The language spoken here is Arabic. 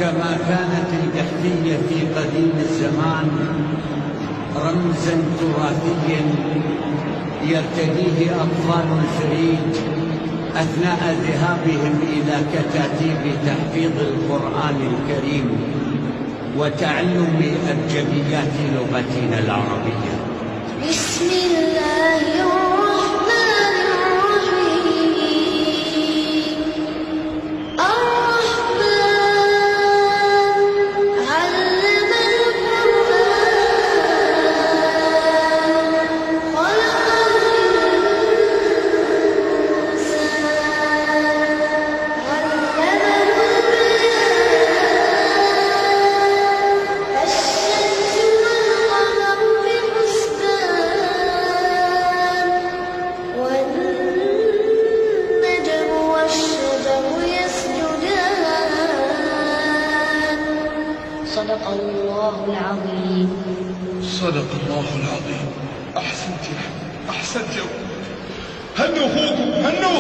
كما كانت القحطية في قديم الزمان رمزا تراثيا يرتديه أطفال الفريج أثناء ذهابهم إلى كتاتيب تحفيظ القرآن الكريم وتعلم أبجديات لغتنا العربية. بسم الله الرحمن الرحيم. الرحمن علم القرآن خلق الإنسان علمه البيان. الشمس والقمر بحسبان والنجم والشجر يسجدان. صدق الله العظيم. صدق الله العظيم. أحسنت يا أحمد، أحسنت يا أبو. هنوا أخوكم، هنوا